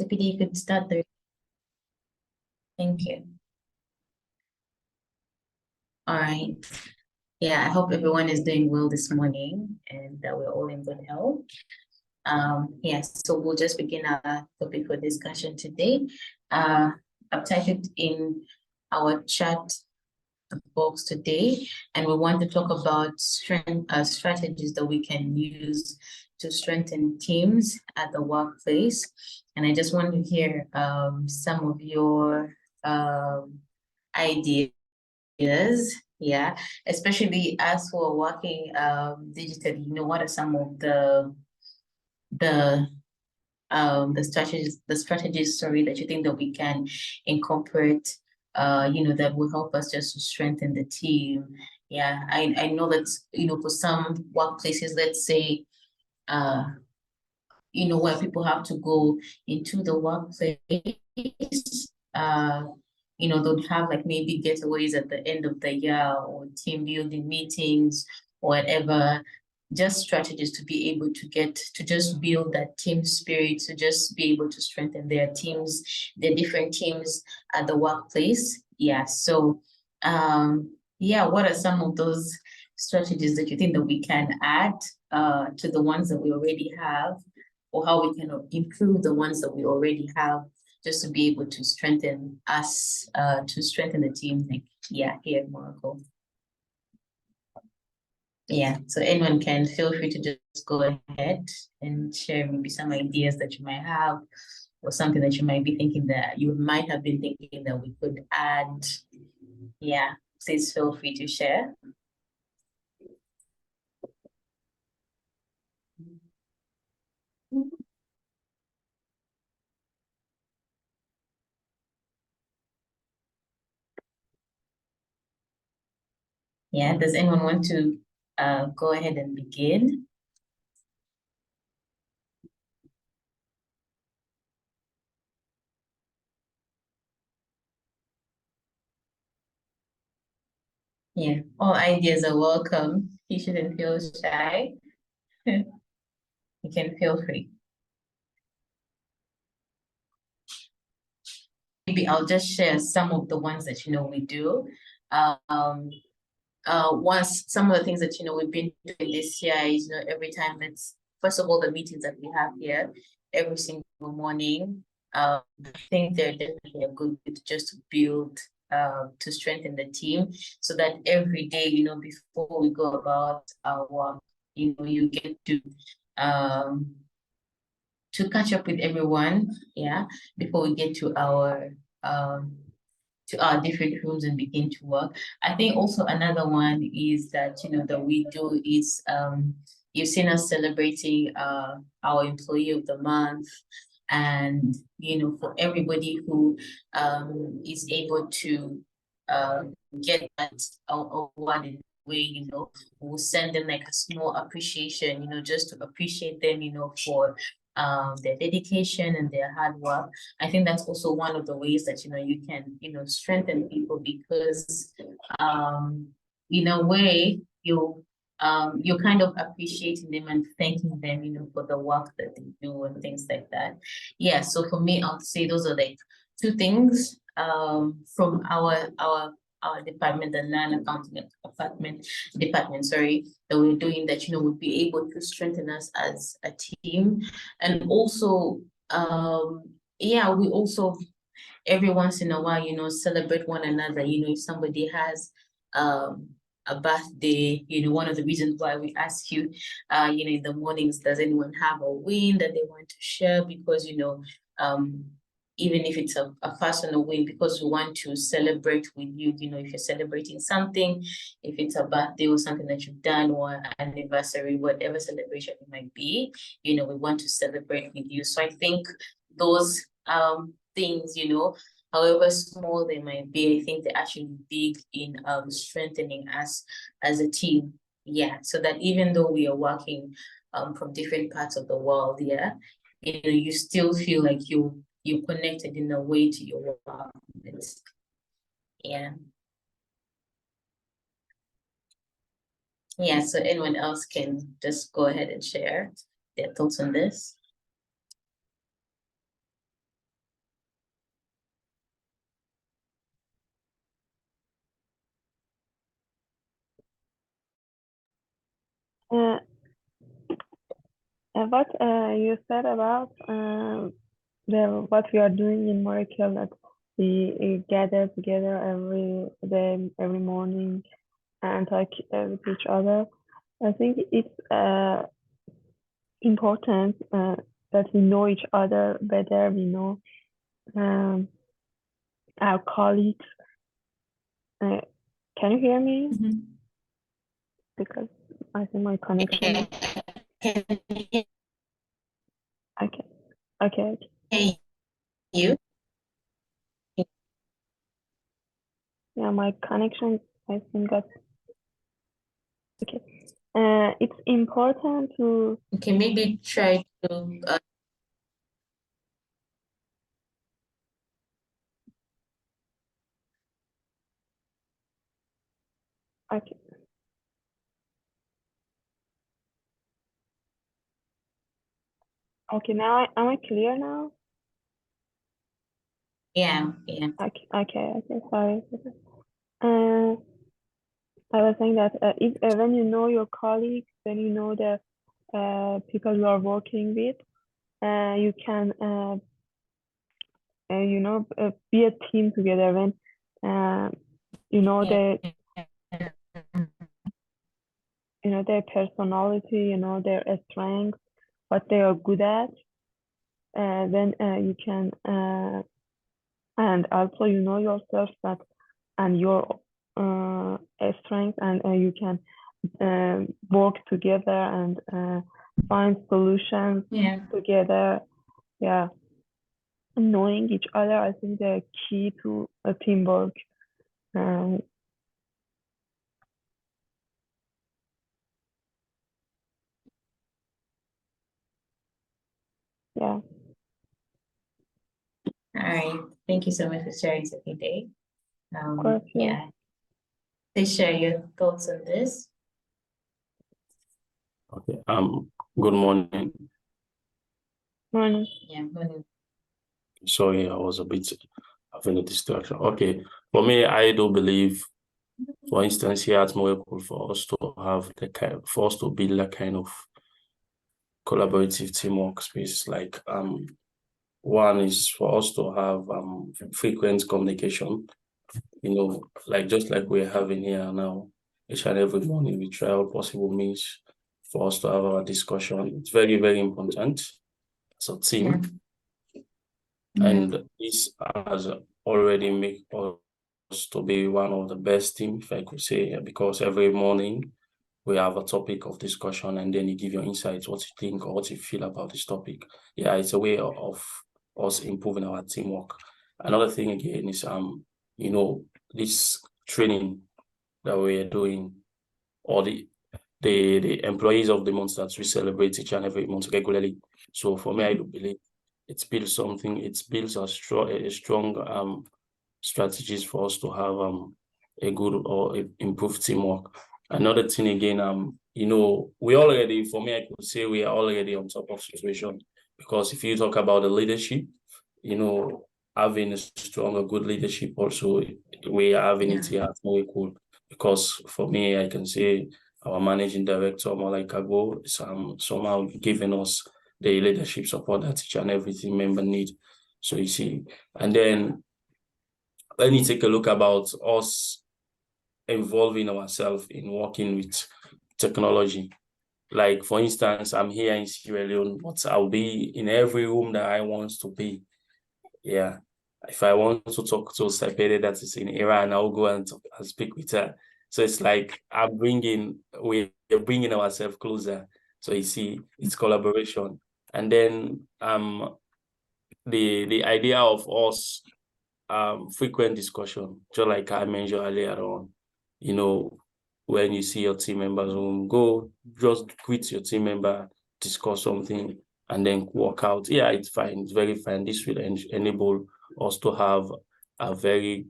CPD, you could start there. Thank you. All right. Yeah, I hope everyone is doing well this morning and that we're all in good health. Yes, so we'll just begin our topic for discussion today. I've typed it in our chat box today, and we want to talk about strategies that we can use to strengthen teams at the workplace. And I just want to hear some of your ideas. Yeah, especially as we're working digitally. What are some of the strategies, sorry, that you think that we can incorporate, that will help us just to strengthen the team. Yeah, I know that, for some workplaces, let's say, where people have to go into the workplace, they'll have like maybe getaways at the end of the year or team building meetings or whatever, just strategies to be able to just build that team spirit, to just be able to strengthen their teams, their different teams at the workplace. Yeah. So, what are some of those strategies that you think that we can add to the ones that we already have, or how we can improve the ones that we already have, just to be able to strengthen us, to strengthen the team, here at Moracle. Yeah, so anyone can feel free to just go ahead and share maybe some ideas that you might have, or something that you might be thinking that you might have been thinking that we could add. Yeah, please feel free to share. Yeah, does anyone want to go ahead and begin? Yeah, all ideas are welcome. You shouldn't feel shy. You can feel free. Maybe I'll just share some of the ones that we do. Once some of the things that we've been doing this year is every time it's first of all the meetings that we have here every single morning. I think they're definitely a good way just to build to strengthen the team, so that every day before we go about our work, you get to catch up with everyone, before we get to our different rooms and begin to work. I think also another one is that that we do is you've seen us celebrating our employee of the month, and for everybody who is able to get that award in way, we'll send them like a small appreciation, just to appreciate them, for their dedication and their hard work. I think that's also one of the ways that you can strengthen people, because in a way you're kind of appreciating them and thanking them for the work that they do and things like that. Yeah, so for me, I'll say those are like two things from our department, the non-accounting department, sorry, that we're doing that would be able to strengthen us as a team. And also we also every once in a while celebrate one another. If somebody has a birthday, one of the reasons why we ask you in the mornings, does anyone have a win that they want to share? Because even if it's a personal win, because we want to celebrate with you, if you're celebrating something, if it's a birthday or something that you've done, or anniversary, whatever celebration it might be, we want to celebrate with you. So I think those things, however small they might be, I think they're actually big in strengthening us as a team. Yeah, so that even though we are working from different parts of the world, you still feel like you're connected in a way to your work. Yeah. Yeah, so anyone else can just go ahead and share their thoughts on this. What you said about what we are doing in Moracle, that we gather together every day, every morning, and talk with each other. I think it's important that we know each other better. We know our colleagues. Can you hear me? Mm-hmm. Because I think my connection is okay. Okay. Hey, you? Yeah, my connection, I think got okay. It's important to Okay, maybe try to okay. Okay, now am I clear now? yeah. Okay. Sorry. I was saying that if when you know your colleagues, when you know the people you are working with, you can be a team together. When you know Yeah. their personality, you know their strengths, what they are good at, then you can and also you know yourself that and your strength, and you can work together and find solutions Yeah. together. Yeah, knowing each other, I think the key to a teamwork. Um, yeah, All right. Thank you so much for sharing today. of course. Yeah. Yeah. Please share your thoughts on this. Okay. Good morning. Morning. Yeah. Morning. Sorry, I was a bit having a distraction. Okay. For me, I do believe, for instance, here at Moracle, for us to build a kind of collaborative teamwork space, like one is for us to have frequent communication, like just like we're having here now, each and every morning we try all possible means for us to have our discussion. It's very, very important as a team. Yeah. And this has already made us to be one of the best team, if I could say, because every morning we have a topic of discussion, and then you give your insights, what you think or what you feel about this topic. Yeah, it's a way of us improving our teamwork. Another thing again is this training that we're doing, or the employees of the month that we celebrate each and every month regularly. So for me, I do believe it builds a strong strategies for us to have a good or improved teamwork. Another thing again, for me, I could say we are already on top of situation, because if you talk about the leadership, having a strong or good leadership also, we are having it here at Moracle. Because for me, I can say our managing director, Malai Kago, is somehow giving us the leadership support that each and every team member need. So you see, and then when you take a look about us involving ourselves in working with technology. Like, for instance, I'm here in Sierra Leone, but I'll be in every room that I want to be. Yeah. If I want to talk to Sapere that is in Iran, I'll go and speak with her. So it's like we're bringing ourselves closer. So you see, it's collaboration. And then the idea of us frequent discussion, just like I mentioned earlier on, when you see your team members go just greet your team member, discuss something, and then work out. Yeah, it's fine. It's very fine. This will enable us to have a very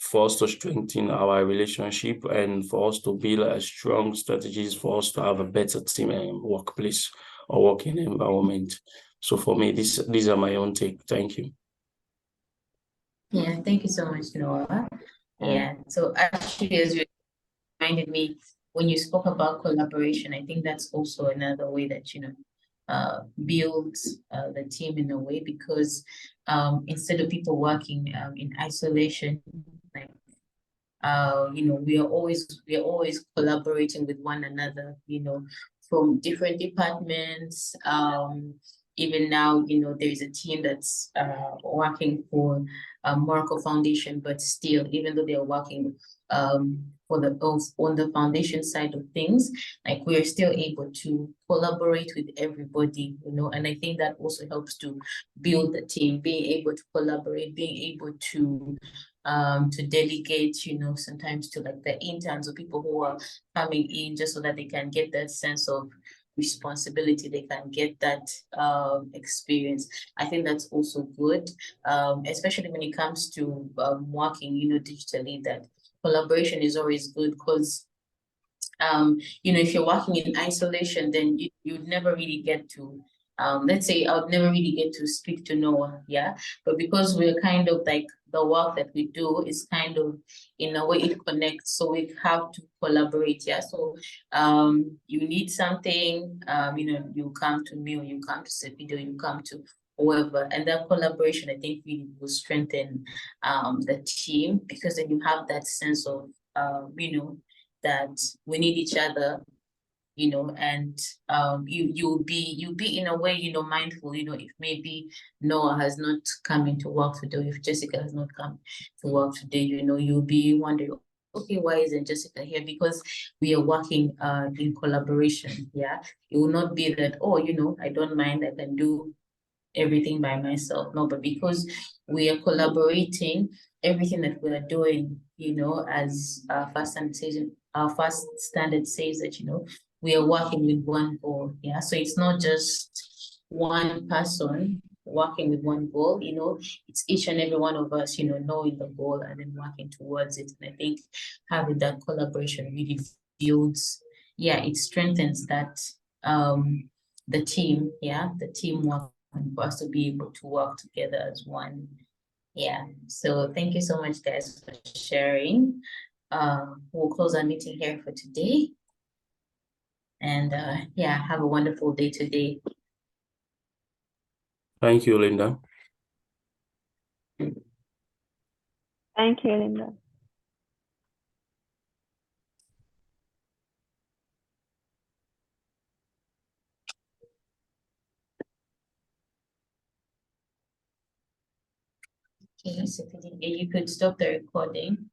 for us to strengthen our relationship, and for us to build a strong strategies for us to have a better team and workplace or working environment. So for me, these are my own take. Thank you. Yeah, thank you so much, Noah. Yeah, so actually, as you reminded me, when you spoke about collaboration, I think that's also another way that, builds the team in a way, because instead of people working in isolation, like we are always collaborating with one another, from different departments. Even now, there's a team that's working for Moracle Foundation, but still, even though they're working on the foundation side of things, like we are still able to collaborate with everybody, and I think that also helps to build the team, being able to collaborate, being able to delegate, sometimes to like the interns or people who are coming in, just so that they can get that sense of responsibility, they can get that experience. I think that's also good, especially when it comes to working, digitally, that collaboration is always good, because if you're working in isolation, then you'd never really get to, let's say I would never really get to speak to no one, yeah. But because we're kind of like, the work that we do is kind of, in a way, it connects, so we have to collaborate, yeah. So you need something, you come to me, or you come to Sepido, you come to whoever, and that collaboration, I think, really will strengthen the team, because then you have that sense of that we need each other, and you'll be in a way, mindful, if maybe Noah has not come into work today, or if Jessica has not come to work today, you'll be wondering, okay, why isn't Jessica here? Because we are working in collaboration, yeah. It will not be that, oh, I don't mind, I can do everything by myself. No, but because we are collaborating, everything that we are doing, as our first standard says that, we are working with one goal. Yeah. So it's not just one person working with one goal, it's each and every one of us, knowing the goal and then working towards it. And I think having that collaboration really builds, yeah, it strengthens that the team, yeah, the teamwork, and for us to be able to work together as one. Yeah. So thank you so much, guys, for sharing. We'll close our meeting here for today. And yeah, have a wonderful day today. Thank you, Linda. Thank you, Linda. Okay, so if you could stop the recording.